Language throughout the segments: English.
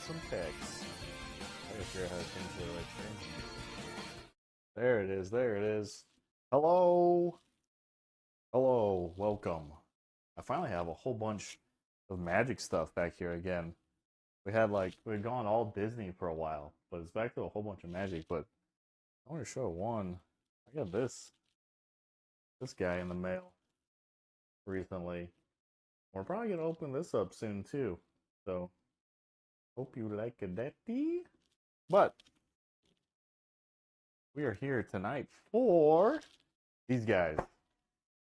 some picks. I gotta figure out how to change the right screen. There it is, there it is. Hello! Hello, welcome. I finally have a whole bunch of magic stuff back here again. We'd gone all Disney for a while, but it's back to a whole bunch of magic. But I want to show one. I got this guy in the mail recently. We're probably gonna open this up soon too. So hope you like that. But we are here tonight for these guys.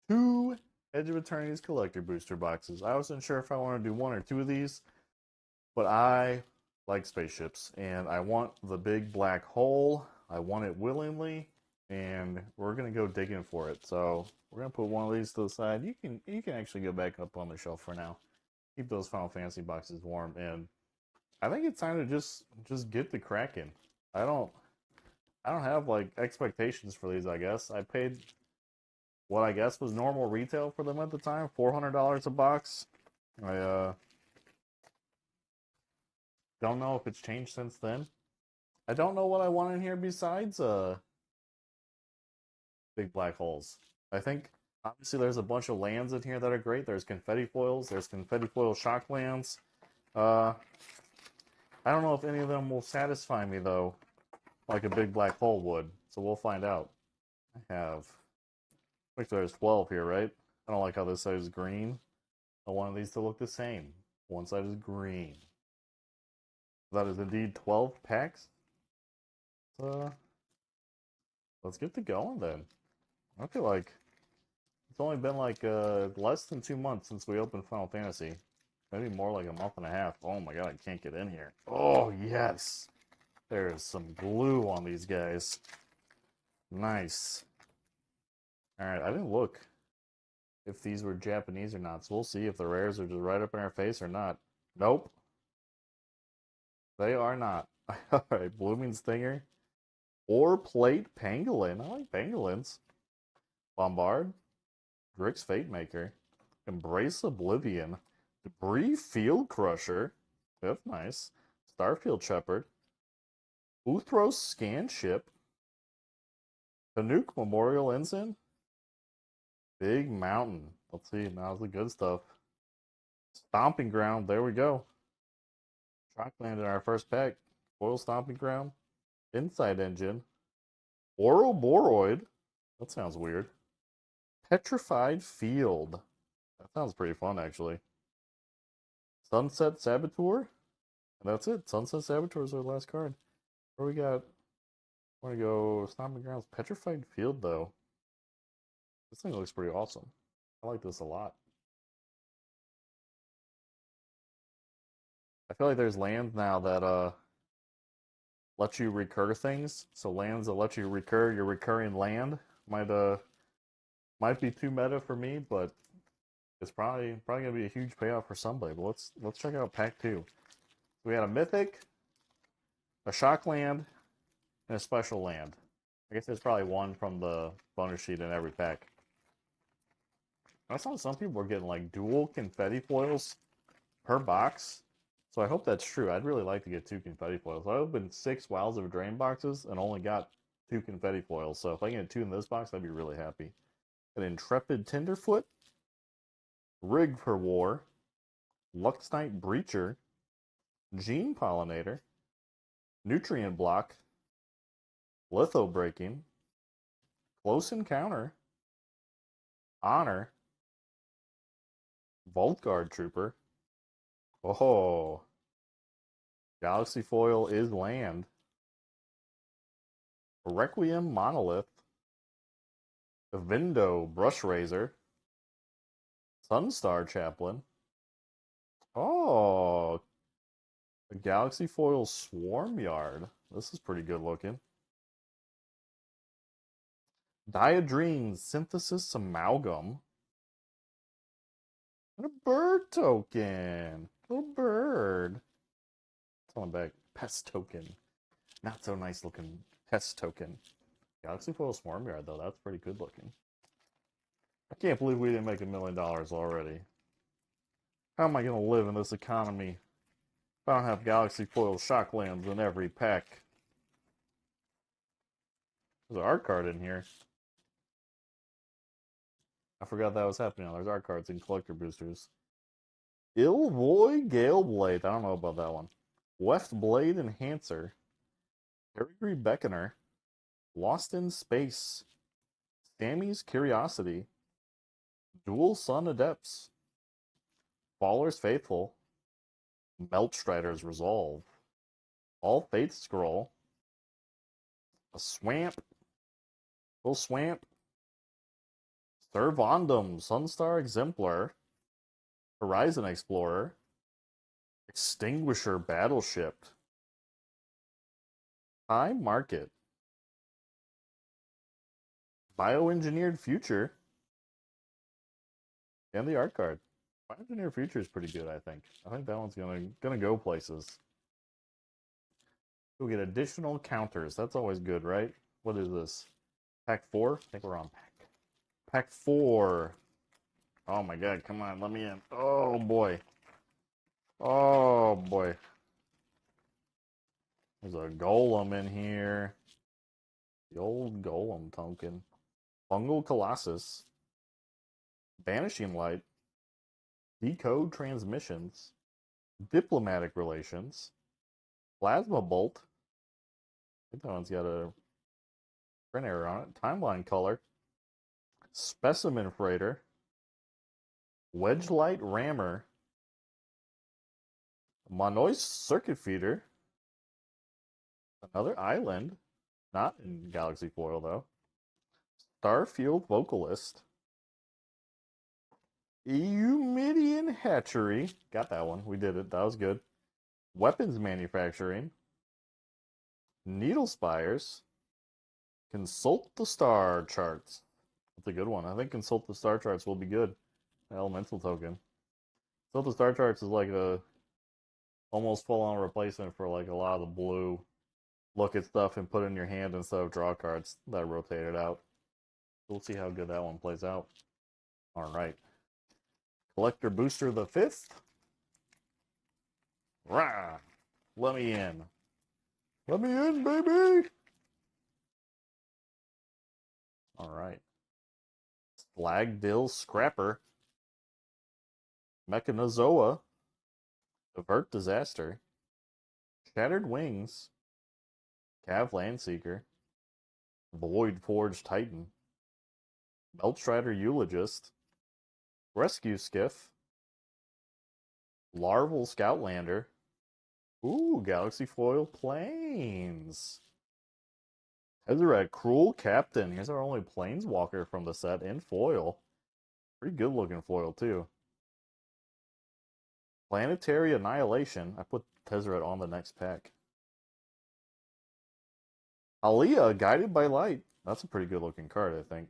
2 Edge of Eternities collector booster boxes. I wasn't sure if I want to do 1 or 2 of these, but I like spaceships and I want the big black hole. I want it willingly, and we're gonna go digging for it. So we're gonna put one of these to the side. You can actually go back up on the shelf for now. Keep those Final Fantasy boxes warm, and I think it's time to just get the Kraken. I don't have like expectations for these. I guess I paid what I guess was normal retail for them at the time, $400 a box. I don't know if it's changed since then. I don't know what I want in here besides big black holes. I think obviously there's a bunch of lands in here that are great. There's confetti foils. There's confetti foil shock lands. I don't know if any of them will satisfy me though, like a big black hole would. So we'll find out. I have, I think there's 12 here, right? I don't like how this side is green. I want these to look the same. One side is green. That is indeed 12 packs. Let's get to going then. I feel like it's only been like less than 2 months since we opened Final Fantasy. Maybe more like a month and a half. Oh my god, I can't get in here. Oh yes! There is some glue on these guys. Nice. Alright, I didn't look if these were Japanese or not, so we'll see if the rares are just right up in our face or not. Nope. They are not. Alright, Blooming Stinger. Or Plate Pangolin. I like pangolins. Bombard. Grix Fatemaker. Embrace Oblivion. Debris Field Crusher. That's nice. Starfield Shepherd. Uthros Scan Ship. Canuck Memorial Ensign. Big Mountain. Let's see, now's the good stuff. Stomping Ground, there we go. Shockland in our first pack. Foil Stomping Ground. Inside Engine. Ouroboros. That sounds weird. Petrified Field. That sounds pretty fun, actually. Sunset Saboteur. And that's it. Sunset Saboteur is our last card. Where we got? I want to go Stomping Grounds. Petrified Field, though. This thing looks pretty awesome. I like this a lot. I feel like there's lands now that let you recur things. So lands that let you recur your recurring land might be too meta for me, but it's probably gonna be a huge payoff for somebody. But let's check out pack 2. So we had a mythic, a shock land, and a special land. I guess there's probably one from the bonus sheet in every pack. I saw some people were getting like dual confetti foils per box. So I hope that's true. I'd really like to get 2 confetti foils. I opened 6 Wilds of Drain boxes and only got 2 confetti foils. So if I can get 2 in this box, I'd be really happy. An Intrepid Tenderfoot, Rig for War, Luxnite Breacher, Gene Pollinator, Nutrient Block, Litho Breaking, Close Encounter, Honor, Vault Guard Trooper. Oh, Galaxy Foil is land. Requiem Monolith, Vindo Brush Razor, Sunstar Chaplain. Oh, a Galaxy Foil Swarm Yard. This is pretty good looking. Diadream Synthesis Amalgam. And a bird token. Little bird. It's on back. Pest token. Not so nice looking pest token. Galaxy Foil Swarm Yard, though. That's pretty good looking. I can't believe we didn't make $1 million already. How am I going to live in this economy? I don't have Galaxy Foil Shocklands in every pack. There's an art card in here. I forgot that was happening. There's art cards in collector boosters. Ilvoy Galeblade. I don't know about that one. Weft Blade Enhancer. Peregrine Beckoner. Lost in Space. Sammy's Curiosity. Dual Sun Adepts. Faller's Faithful. Meltstrider's Resolve. All Faith Scroll. A Swamp. Little Swamp. Servondum. Sunstar Exemplar. Horizon Explorer. Extinguisher Battleship. Time Market. Bioengineered Future. And the art card. Bioengineered Future is pretty good, I think. I think that one's gonna go places. We'll get additional counters. That's always good, right? What is this? Pack 4? I think we're on Pack 4. Oh my god, come on, let me in. Oh boy. Oh boy. There's a golem in here. The old golem token. Fungal Colossus. Vanishing Light. Decode Transmissions. Diplomatic Relations. Plasma Bolt. I think that one's got a print error on it. Timeline Color. Specimen Freighter. Wedgelight Rammer. Monoist Circuit Feeder. Another Island. Not in Galaxy Foil, though. Starfield Vocalist. Eumidian Hatchery. Got that one. We did it. That was good. Weapons Manufacturing. Needle Spires. Consult the Star Charts. That's a good one. I think Consult the Star Charts will be good. Elemental token. Consult the Star Charts is like a almost full-on replacement for like a lot of the blue look at stuff and put it in your hand instead of draw cards that rotate it out. We'll see how good that one plays out. All right. Collector Booster the 5th. Rah! Let me in. Let me in, baby! All right. Slagdill Scrapper. Mechanozoa. Avert Disaster. Shattered Wings. Cav Landseeker. Void Forge Titan. Meltstrider Eulogist. Rescue Skiff. Larval Scoutlander. Ooh, Galaxy Foil Planes. Tezzeret Cruel Captain. Here's our only Planeswalker from the set in foil. Pretty good looking foil, too. Planetary Annihilation. I put Tezzeret on the next pack. Aliyah, Guided by Light. That's a pretty good looking card, I think.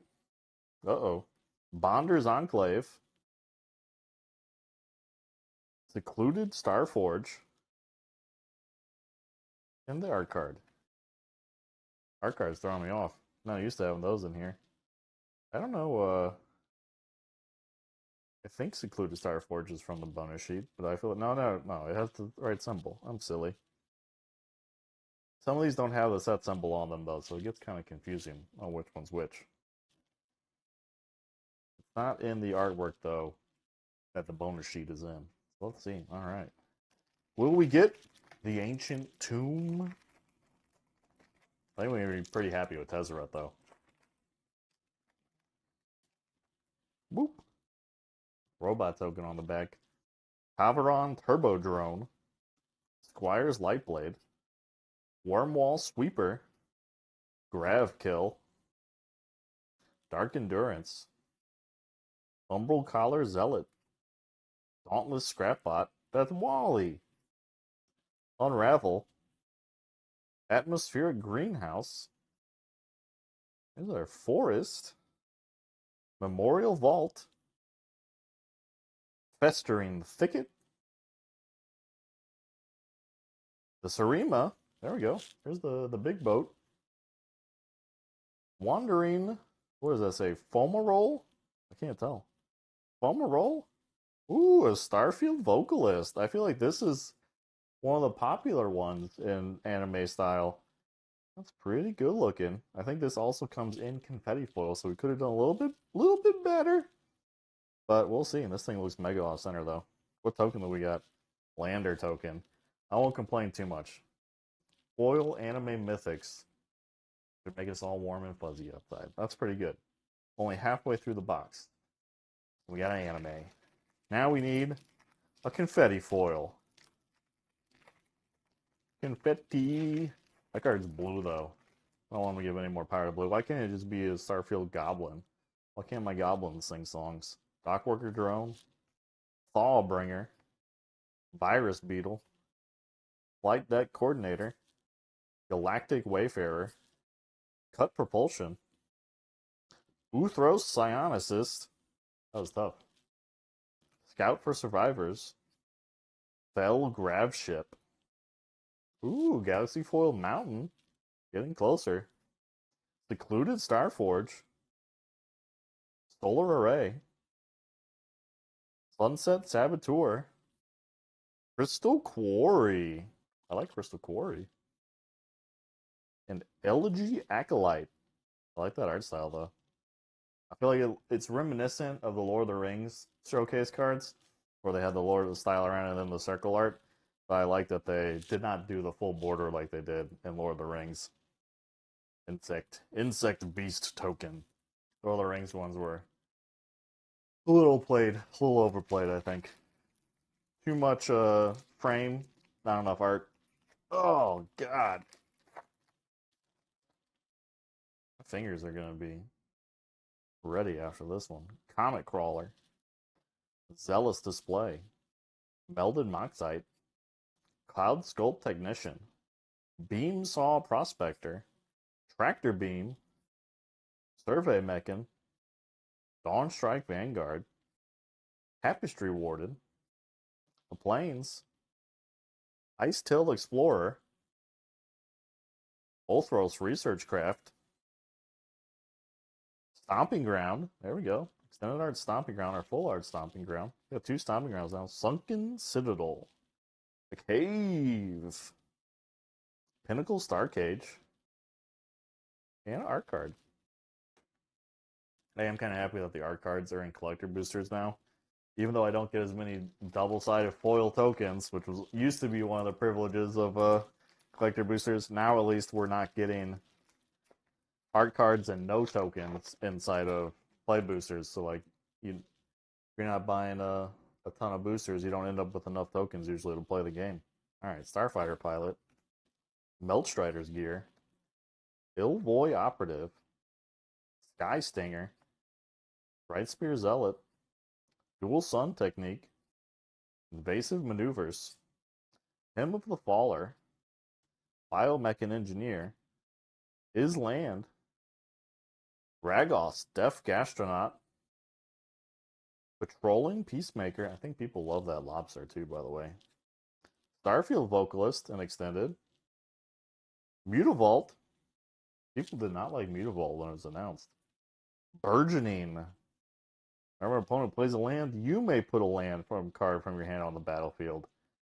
Uh-oh. Bonder's Enclave. Secluded Starforge. And the art card. Art card's throwing me off. Not used to having those in here. I don't know, I think Secluded Starforge is from the bonus sheet, but I feel it. No, it has the right symbol. I'm silly. Some of these don't have the set symbol on them, though, so it gets kind of confusing on which one's which. It's not in the artwork, though, that the bonus sheet is in. So let's see. All right. Will we get the Ancient Tomb? I think we're going to be pretty happy with Tezzeret, though. Boop. Robot token on the back. Haveron Turbo Drone. Squire's Lightblade. Wormwall Sweeper. Grav Kill. Dark Endurance. Umbral Collar Zealot. Dauntless Scrapbot. That's Wally. Unravel. Atmospheric Greenhouse. There's our Forest. Memorial Vault. Festering Thicket. The Sarima. There we go. Here's the big boat. Wandering. What does that say? Fomarole? I can't tell. Fomarole? Ooh, a Starfield Vocalist. I feel like this is one of the popular ones in anime style. That's pretty good looking. I think this also comes in confetti foil, so we could have done a little bit better. But we'll see. This thing looks mega off center though. What token do we got? Lander token. I won't complain too much. Foil anime mythics. Should make us all warm and fuzzy outside. That's pretty good. Only halfway through the box. We got an anime. Now we need a confetti foil. Confetti. That card's blue though. I don't want to give any more power to blue. Why can't it just be a Starfield Goblin? Why can't my goblins sing songs? Dockworker Drone, Thawbringer, Virus Beetle, Flight Deck Coordinator, Galactic Wayfarer, Cut Propulsion, Uthros Psionicist. That was tough. Scout for Survivors, Fell Gravship. Ooh, Galaxy Foil Mountain. Getting closer. Secluded Starforge. Solar Array. Sunset Saboteur. Crystal Quarry. I like Crystal Quarry. And Elegy Acolyte. I like that art style though. I feel like it's reminiscent of the Lord of the Rings showcase cards, where they had the Lord of the style around and then the circle art. But I like that they did not do the full border like they did in Lord of the Rings. Insect Beast token. Lord of the Rings ones were a little overplayed, I think. Too much frame, not enough art. Oh god. My fingers are gonna be ready after this one. Comet Crawler. Zealous Display. Melded Moxite. Cloud Sculpt Technician. Beam Saw Prospector. Tractor Beam. Survey Mechan. Dawn Strike Vanguard. Tapestry Warden. The Plains. Ice Tailed Explorer. Ulthros Research Craft. Stomping Ground. There we go. Extended Art Stomping Ground or Full Art Stomping Ground. We got 2 Stomping Grounds now. Sunken Citadel. The Cave. Pinnacle Star Cage. And an art card. I am kind of happy that the art cards are in collector boosters now. Even though I don't get as many double-sided foil tokens, which was used to be one of the privileges of collector boosters, now at least we're not getting art cards and no tokens inside of play boosters. So like you're not buying a ton of boosters, you don't end up with enough tokens usually to play the game. All right, Starfighter Pilot, Meltstrider's Gear, Illvoy Operative, Sky Stinger, Bright Spear Zealot, Dual Sun Technique, Invasive Maneuvers, Hymn of the Faller, Biomechan Engineer, Island, Ragos Deaf Gastronaut, Patrolling Peacemaker. I think people love that lobster too, by the way. Starfield Vocalist and Extended. Mutavault. People did not like Mutavault when it was announced. Burgeoning. Whenever an opponent plays a land, you may put a land from card from your hand on the battlefield.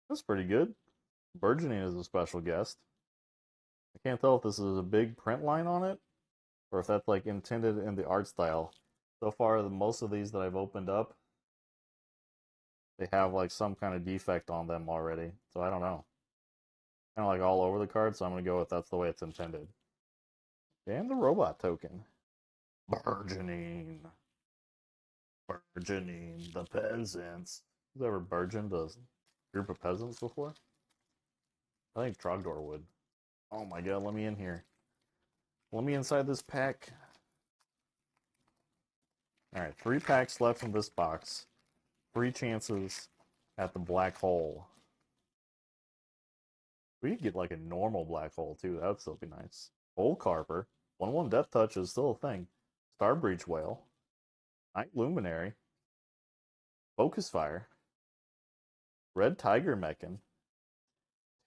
That's pretty good. Burgeoning is a special guest. I can't tell if this is a big print line on it, or if that's like intended in the art style. So far, most of these that I've opened up, they have like some kind of defect on them already. So I don't know. Kind of like all over the card, so I'm going to go with that's the way it's intended. And the robot token. Burgeoning. Burgeoning the peasants. Has ever burgeoned a group of peasants before? I think Trogdor would. Oh my god, let me in here. Let me inside this pack. Alright, 3 packs left in this box. 3 chances at the black hole. We could get like a normal black hole too. That would still be nice. Hole Carper. 1/1 Death Touch is still a thing. Starbreach Whale. Night Luminary. Focus Fire. Red Tiger Mechan.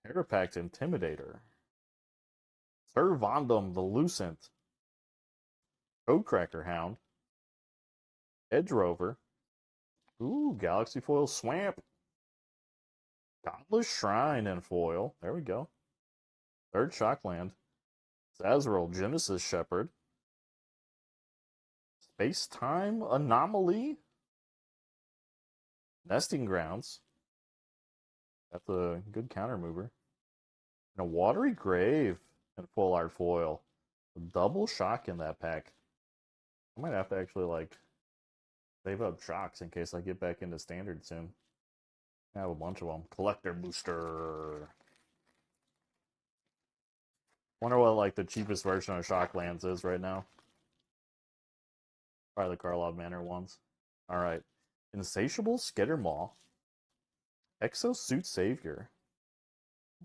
Terrapact Intimidator. Sir Vondum the Lucent. Codecracker Hound. Edge Rover. Ooh, Galaxy Foil Swamp. Godless Shrine in foil. There we go. Third Shockland. Sazeril, Genesis Shepherd. Space Time Anomaly. Nesting Grounds. That's a good counter mover. And a Watery Grave in full art foil. A double shock in that pack. I might have to actually like save up shocks in case I get back into standard soon. I have a bunch of them. Collector booster. Wonder what like the cheapest version of Shocklands is right now. Probably the Karlov Manor ones. Alright. Insatiable Skittermaw. Exosuit Savior.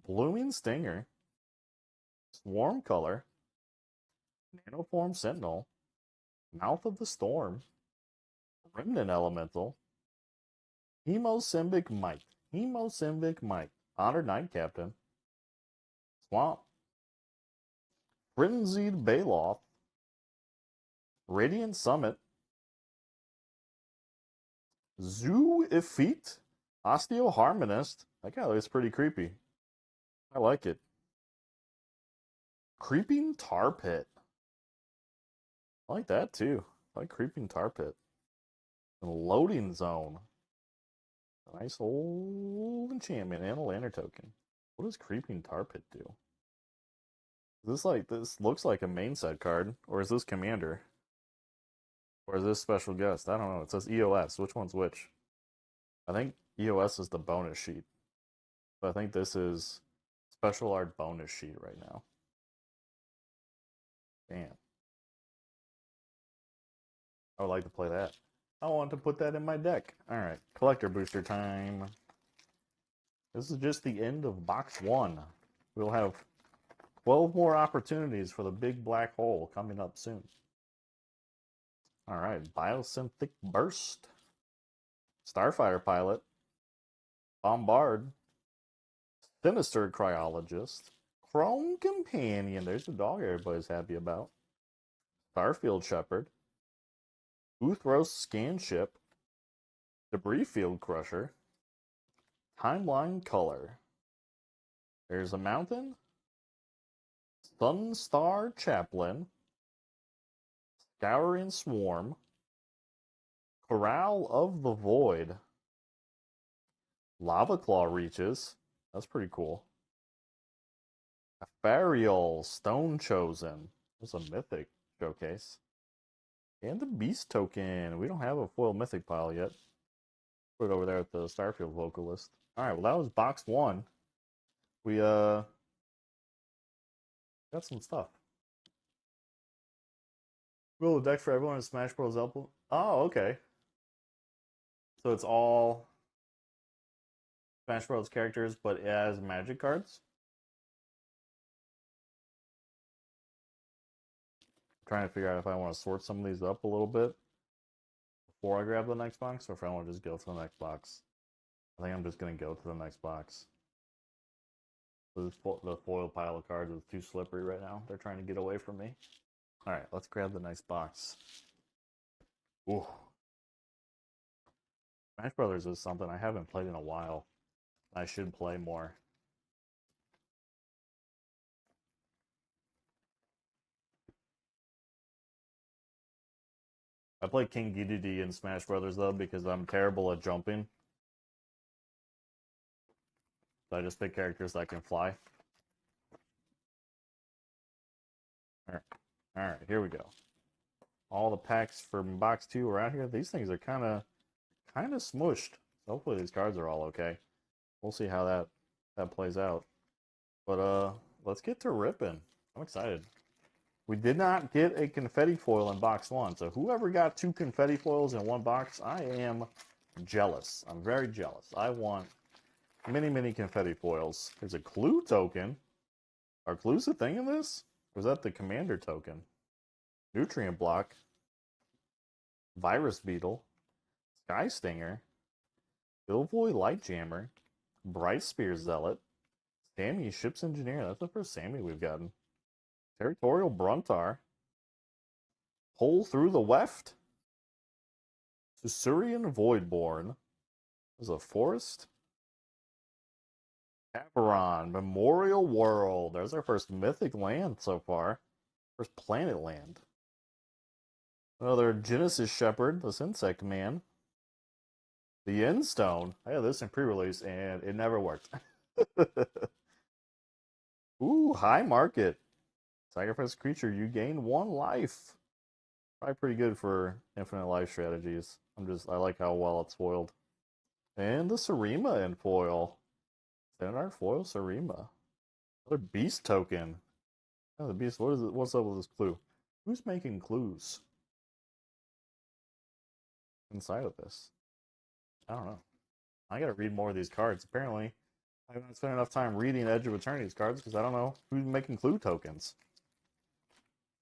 Blooming Stinger. Swarm Color. Nanoform Sentinel. Mouth of the Storm. Remnant Elemental. Hemosymbic Might. Hemosymbic Might. Honored Knight Captain. Swamp. Frenzied Baloth. Radiant Summit. Zoo Effete. Osteoharmonist. That guy looks pretty creepy. I like it. Creeping Tar Pit. I like that too. I like Creeping Tar Pit. And Loading Zone. A nice old enchantment and a lantern token. What does Creeping Tar Pit do? This looks like a main set card, or is this Commander? Or is this Special Guest? I don't know. It says EOS. Which one's which? I think EOS is the bonus sheet. But I think this is Special Art bonus sheet right now. Damn. I would like to play that. I want to put that in my deck. Alright, collector booster time. This is just the end of box 1. We'll have 12 more opportunities for the big black hole coming up soon. Alright, Biosynthetic Burst. Starfire Pilot. Bombard. Sinister Cryologist. Chrome Companion. There's the dog everybody's happy about. Starfield Shepherd. Uthros Scanship. Debris Field Crusher. Timeline Color. There's a mountain. Sunstar Chaplain. Scouring Swarm. Corral of the Void. Lava Claw Reaches. That's pretty cool. Apharial Stone Chosen. There's a mythic showcase. And the Beast Token. We don't have a foil mythic pile yet. Put it over there at the Starfield Vocalist. Alright, well that was box 1. We got some stuff. Build a deck for everyone in Smash Bros. Elbow. Oh, okay. So it's all Smash Bros. Characters, but as Magic cards. I'm trying to figure out if I want to sort some of these up a little bit before I grab the next box, or if I want to just go to the next box. I think I'm just going to go to the next box. The foil pile of cards is too slippery right now. They're trying to get away from me. Alright, let's grab the next box. Ooh. Smash Brothers is something I haven't played in a while. I should play more. I play King Dedede in Smash Brothers though because I'm terrible at jumping. So I just pick characters that can fly. Alright, here we go. All the packs from box 2 are out here. These things are kind of smushed. So hopefully these cards are all okay. We'll see how that plays out. But let's get to ripping. I'm excited. We did not get a confetti foil in box 1. So whoever got 2 confetti foils in one box, I am jealous. I'm very jealous. I want many confetti foils. There's a clue token. Are clues a thing in this? Or is that the commander token? Nutrient block. Virus beetle. Sky stinger. Bilvoy Lightjammer. Bright Spear Zealot. Sammy Ship's Engineer. That's the first Sammy we've gotten. Territorial Bruntar. Hole Through the Weft. Susurian Voidborn. There's a forest. Caveron, Memorial World. There's our first mythic land so far. First planet land. Another Genesis Shepherd, this insect man. The Endstone. I had this in pre-release and it never worked. Ooh, high market. Sacrifice a creature, you gain 1 life. Probably pretty good for infinite life strategies. I like how well it's foiled. And the Sarima in foil. Standard foil Sarima. Another beast token. Oh, the beast. What is it? What's up with this clue? Who's making clues inside of this? I don't know. I gotta read more of these cards. Apparently, I haven't spent enough time reading Edge of Eternities cards because I don't know who's making clue tokens.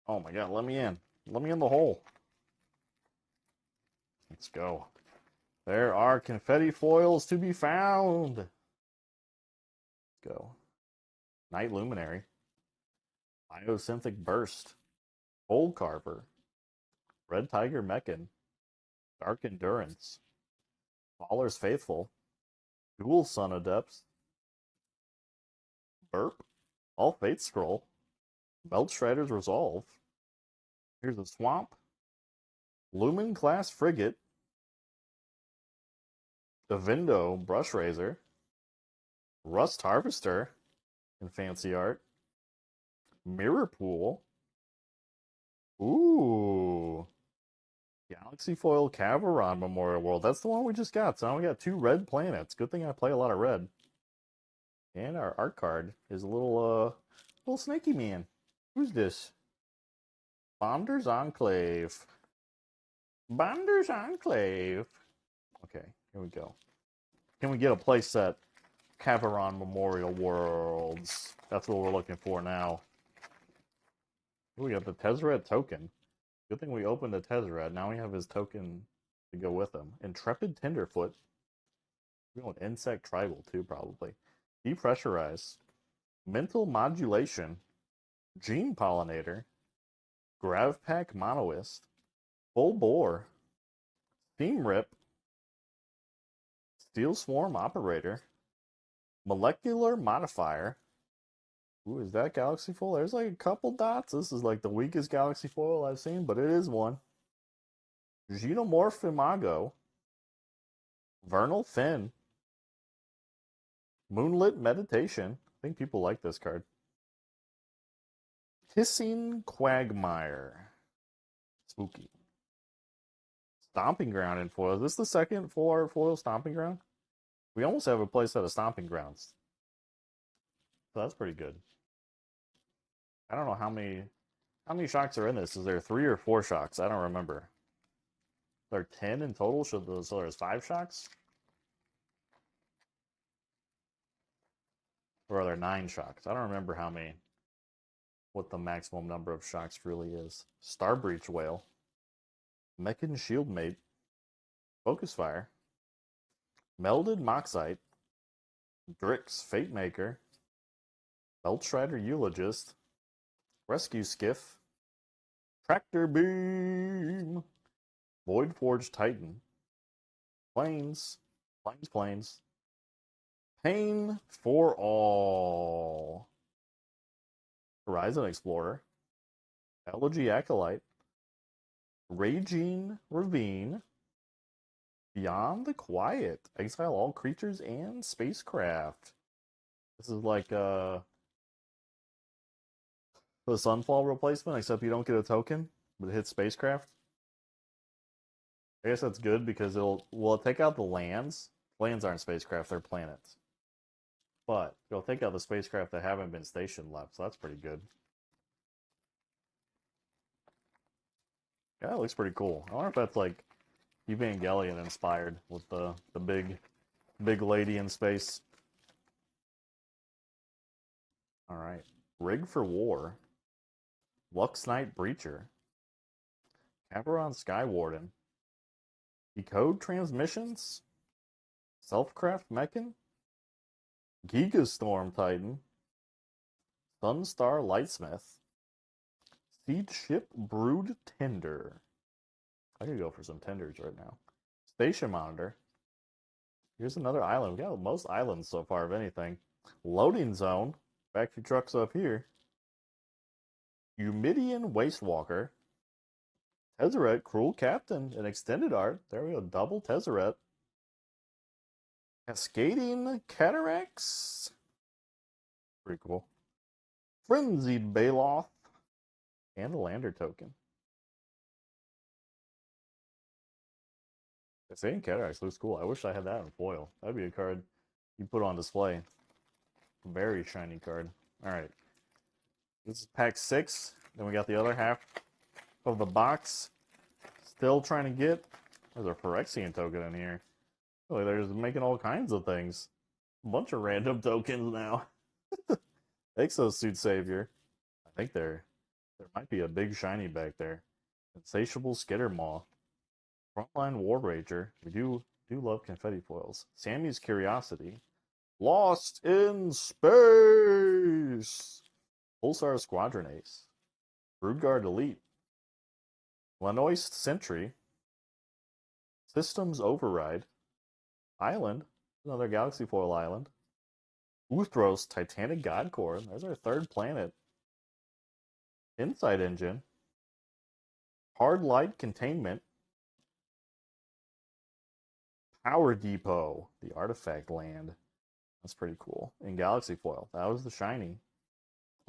Oh my god, let me in. Let me in the hole. Let's go. There are confetti foils to be found. Let's go. Night Luminary. Biosynthic Burst. Cold Carver. Red Tiger Mechan. Dark Endurance. Faller's Faithful. Dual Sun Adepts. Burp. All Fate Scroll. Belt Strider's Resolve. Here's a Swamp. Lumen Class Frigate. Avindo Brush Razor. Rust Harvester in fancy art. Mirror Pool. Ooh. Galaxy Foil Caveron Memorial World. That's the one we just got. So now we got 2 red planets. Good thing I play a lot of red. And our art card is a little snaky man. Who's this? Bonders Enclave. Bonders Enclave. Okay, here we go. Can we get a playset? Caveron Memorial Worlds. That's what we're looking for now. Ooh, we got the Tezzeret token. Good thing we opened the Tezzeret. Now we have his token to go with him. Intrepid Tenderfoot. We're going Insect Tribal too, probably. Depressurize. Mental Modulation. Gene Pollinator. Gravpack Monoist. Full Bore. Steam Rip. Steel Swarm Operator. Molecular Modifier. Ooh, is that Galaxy Foil? There's like a couple dots. This is like the weakest Galaxy Foil I've seen, but it is one. Xenomorph Imago. Vernal Fin. Moonlit Meditation. I think people like this card. Hissing Quagmire. Spooky. Stomping Ground in foil. Is this the second full art foil Stomping Ground? We almost have a playset of Stomping Grounds. So that's pretty good. I don't know how many shocks are in this. Is there 3 or 4 shocks? I don't remember. There are 10 in total, so there's 5 shocks? Or are there 9 shocks? I don't remember what the maximum number of shocks really is. Starbreach Whale. Mechan Shieldmate. Focus Fire. Melded Moxite. Drix Fate Maker. Beltstrider Eulogist. Rescue Skiff. Tractor Beam. Voidforge Titan. Plains. Plains. Pain for All. Horizon Explorer. Elegy Acolyte. Raging Ravine. Beyond the Quiet. Exile all creatures and spacecraft. This is like the Sunfall replacement, except you don't get a token, but it hits spacecraft. I guess that's good because it'll take out the lands. Lands aren't spacecraft, they're planets. But it'll take out the spacecraft that haven't been stationed left, so that's pretty good. Yeah, it looks pretty cool. I wonder if that's like Evangelion inspired with the big lady in space. Alright. Rig for War. Lux Knight Breacher. Caveron Skywarden. Decode Transmissions. Selfcraft Mechan. Gigastorm Titan. Sunstar Lightsmith. Siege Ship Brood Tender. I could go for some tenders right now. Station Monitor. Here's another island. We got most islands so far, if anything. Loading zone. Factory trucks up here. Humidian Wastewalker. Tezzeret, Cruel Captain, and Extended Art. There we go, double Tezzeret. Cascading Cataracts. Pretty cool. Frenzied Baloth. And a Lander token. Cascading Cataracts looks cool. I wish I had that in foil. That'd be a card you put on display. Very shiny card. Alright. This is pack 6. Then we got the other half of the box. Still trying to get. There's a Phyrexian token in here. Oh, they're just making all kinds of things. A bunch of random tokens now. Exosuit Savior. I think there might be a big shiny back there. Insatiable Skittermaw. Frontline War Rager. We do love confetti foils. Sammy's Curiosity. Lost in Space. Pulsar Squadron Ace. Broodguard Elite. Lanoist Sentry. Systems Override. Island. Another Galaxy Foil Island. Uthros Titanic God Core. There's our third planet. Insight Engine. Hard Light Containment. Power Depot. The Artifact Land. That's pretty cool. In Galaxy Foil. That was the shiny.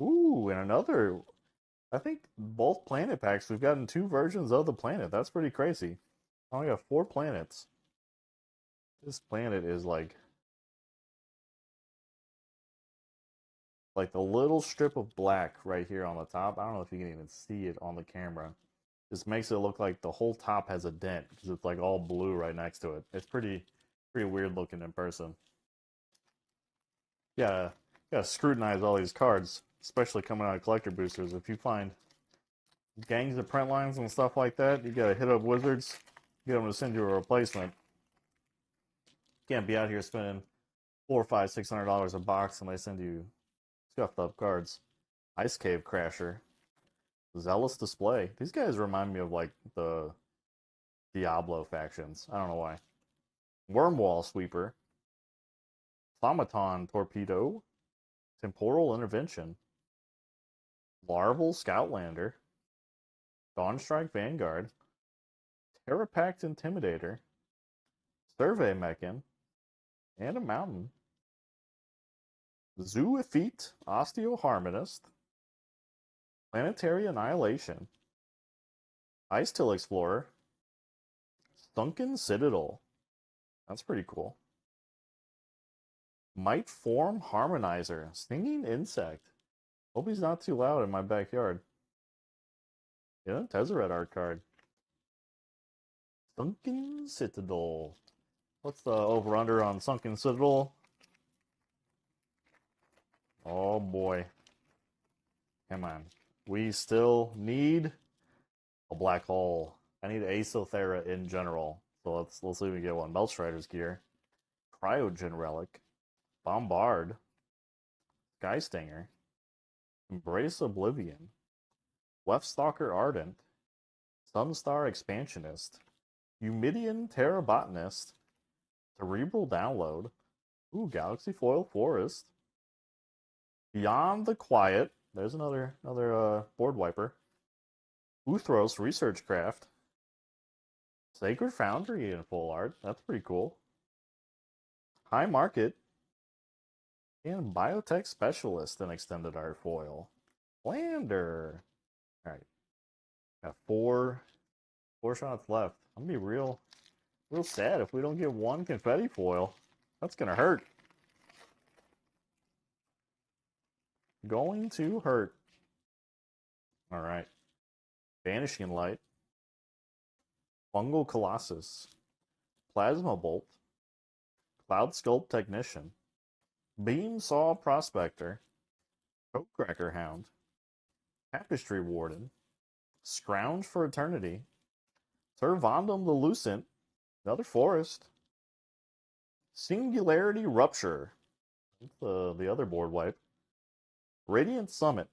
Ooh, and another. I think both planet packs, we've gotten 2 versions of the planet. That's pretty crazy. I only got 4 planets. This planet is like the little strip of black right here on the top. I don't know if you can even see it on the camera. Just makes it look like the whole top has a dent because it's like all blue right next to it. It's pretty weird looking in person. Yeah, you gotta scrutinize all these cards, especially coming out of collector boosters. If you find gangs of print lines and stuff like that, you gotta hit up Wizards, get them to send you a replacement. Can't be out here spending $400, $500, $600 a box and they send you scuffed up cards. Ice Cave Crasher. Zealous Display. These guys remind me of like the Diablo factions. I don't know why. Wormwall Sweeper. Thaumaton Torpedo. Temporal Intervention. Larval Scoutlander. Dawnstrike Vanguard. Terrapact Intimidator. Survey Mechan. And a Mountain. Zoophyte Osteoharmonist. Planetary Annihilation. Ice Till Explorer. Sunken Citadel. That's pretty cool. Might Form Harmonizer. Stinging Insect. Hope he's not too loud in my backyard. Yeah, Tezzeret art card. Sunken Citadel. What's the over-under on Sunken Citadel? Oh boy. Come on. We still need a black hole. I need Aethothera in general. So let's see if we get one. Melstrider's Gear. Cryogen Relic. Bombard. Skystinger. Embrace Oblivion. Leftstalker Ardent. Sunstar Expansionist. Humidian Terrabotanist. Cerebral Download. Ooh, Galaxy Foil Forest. Beyond the Quiet. There's another board wiper. Uthros Research Craft. Sacred Foundry in full art. That's pretty cool. High Market. And Biotech Specialist in extended art foil. Lander. Alright. Got four shots left. I'm gonna be real sad if we don't get one confetti foil. That's gonna hurt. Going to hurt. Alright. Vanishing Light. Fungal Colossus. Plasma Bolt. Cloud Sculpt Technician. Beam Saw Prospector. Codecracker Hound. Tapestry Warden. Scrounge for Eternity. Servandum the Lucent. Another Forest. Singularity Rupture. That's the other board wipe. Radiant Summit.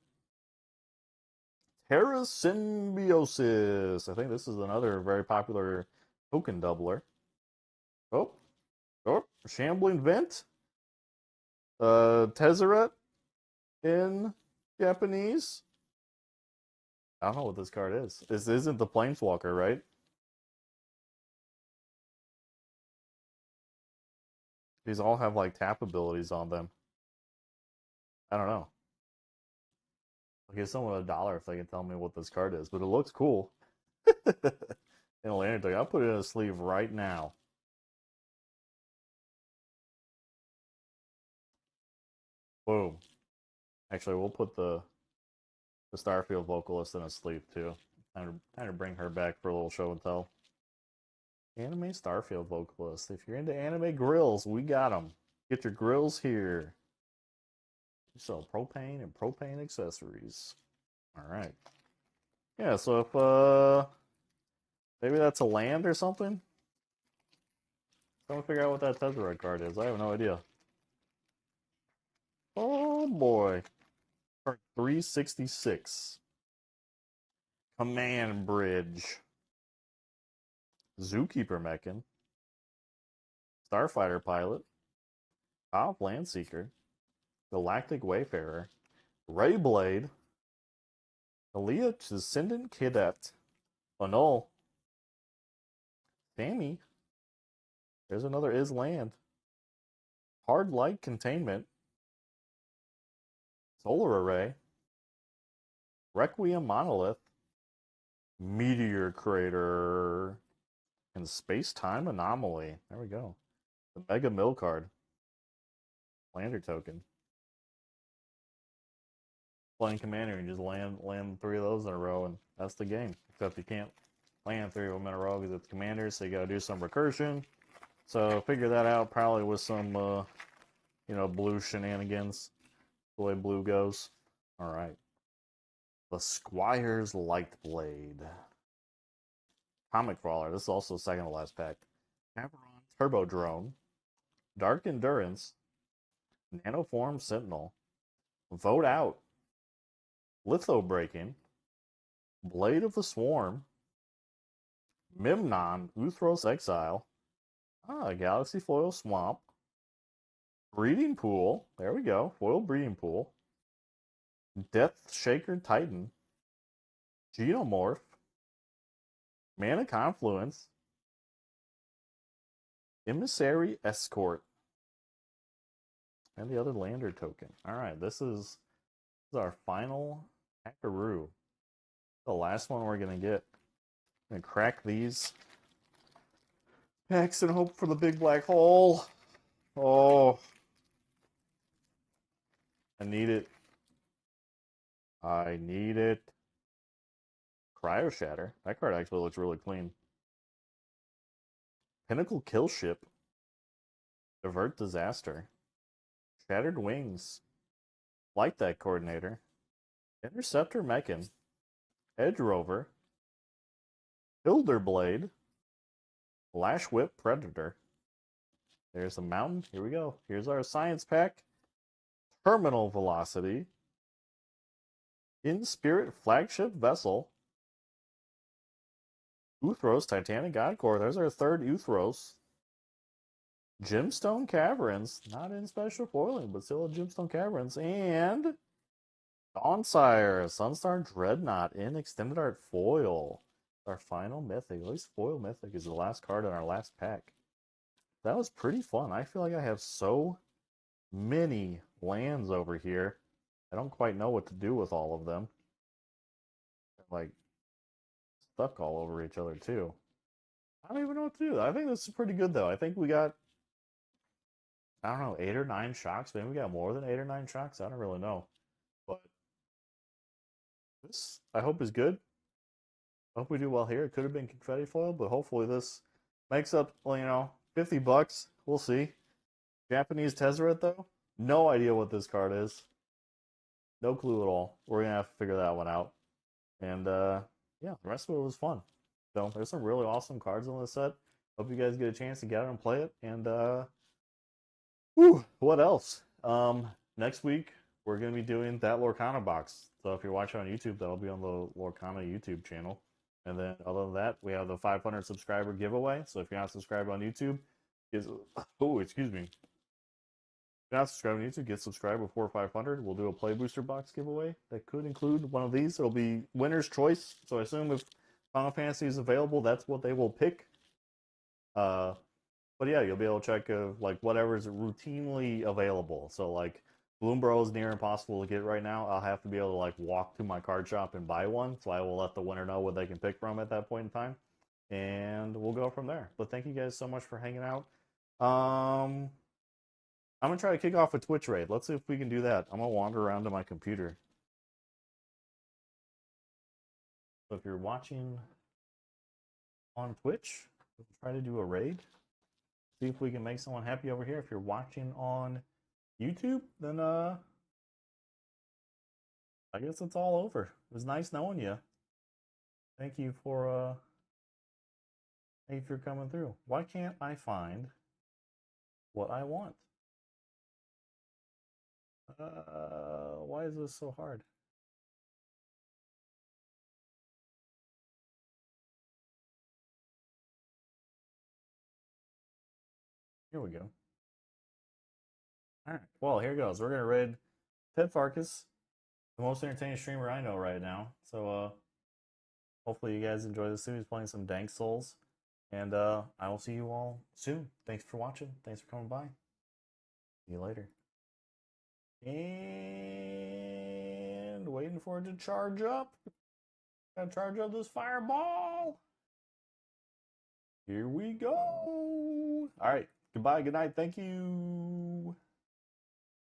Terra Symbiosis. I think this is another very popular token doubler. Oh, Shambling Vent. Tezzeret in Japanese. I don't know what this card is. This isn't the Planeswalker, right? These all have like tap abilities on them. I don't know. I'll give someone $1 if they can tell me what this card is, but it looks cool. In a lantern deck. I'll put it in a sleeve right now. Boom. Actually, we'll put the Starfield vocalist in a sleeve too. Time to bring her back for a little show and tell. Anime Starfield vocalist. If you're into anime grills, we got them. Get your grills here. We sell propane and propane accessories. All right. Yeah. So if maybe that's a land or something. Trying to figure out what that Tezzeret card is. I have no idea. Oh boy. Card 366. Command Bridge. Zookeeper Mechan. Starfighter Pilot. Top Landseeker. Galactic Wayfarer. Rayblade. Aaliyah Descendant Cadet. Annul. Sammy. There's another Is Land. Hard Light Containment. Solar Array. Requiem Monolith. Meteor Crater. And Space Time Anomaly. There we go. The Mega Mill card. Lander token. Playing Commander and just land 3 of those in a row, and that's the game. Except you can't land 3 of them in a row because it's Commander, so you gotta do some recursion. So figure that out probably with some, blue shenanigans. The way blue goes. All right. The Squire's Lightblade. Comic Crawler. This is also second to last pack. Cameron Turbo Drone. Dark Endurance. Nanoform Sentinel. Vote Out. Litho Breaking. Blade of the Swarm. Mimnon. Uthros Exile. Galaxy Foil Swamp. Breeding Pool. There we go. Foil Breeding Pool. Death Shaker Titan. Geomorph. Mana Confluence. Emissary Escort. And the other lander token. Alright, this is our final Hackaroo. The last one we're going to get. I'm going to crack these packs and hope for the big black hole. Oh. I need it. I need it. Cryo Shatter. That card actually looks really clean. Pinnacle Kill Ship. Divert Disaster. Shattered Wings. Flight Deck Coordinator. Interceptor Mechan. Edge Rover. Hilderblade. Lash Whip Predator. There's a mountain. Here we go. Here's our science pack. Terminal Velocity. In Spirit Flagship Vessel. Uthros Titanic God Core. There's our third Uthros. Gemstone Caverns. Not in special foiling, but still a Gemstone Caverns. And Dawnsire. Sunstar Dreadnought in Extended Art Foil. Our final mythic. At least foil mythic is the last card in our last pack. That was pretty fun. I feel like I have so many lands over here. I don't quite know what to do with all of them. Like, stuck all over each other, too. I don't even know what to do. I think this is pretty good, though. I think we got, I don't know, 8 or 9 shocks. Maybe we got more than 8 or 9 shocks. I don't really know. But this, I hope, is good. I hope we do well here. It could have been confetti foil, but hopefully this makes up, $50. We'll see. Japanese Tezzeret, though? No idea what this card is. No clue at all. We're going to have to figure that one out. And, yeah, the rest of it was fun. So, there's some really awesome cards on this set. Hope you guys get a chance to get out and play it. And, what else? Next week, we're going to be doing that Lorcana box. So, if you're watching on YouTube, that'll be on the Lorcana YouTube channel. And then, other than that, we have the 500 subscriber giveaway. So, if you're not subscribed on YouTube, excuse me. you're not subscribed to YouTube, get subscribed before 500. We'll do a play booster box giveaway that could include one of these. It'll be winner's choice. So I assume if Final Fantasy is available, that's what they will pick. But yeah, you'll be able to check like whatever's routinely available. So like Bloombro is near impossible to get right now. I'll have to be able to like walk to my card shop and buy one. So I will let the winner know what they can pick from at that point in time, and we'll go from there. But thank you guys so much for hanging out. I'm gonna try to kick off a Twitch raid. Let's see if we can do that. I'm gonna wander around to my computer. So if you're watching on Twitch, we'll try to do a raid. See if we can make someone happy over here. If you're watching on YouTube, then I guess it's all over. It was nice knowing you. Thank you for coming through. Why can't I find what I want? Why is this so hard? Here we go. All right. Well, here goes. We're gonna raid Ted Farkas, the most entertaining streamer I know right now. So hopefully you guys enjoy this too. He's playing some Dank Souls. And I will see you all soon. Thanks for watching. Thanks for coming by. See you later. And waiting for it to charge up. Gotta charge up this fireball. Here we go. All right. Goodbye. Good night. Thank you.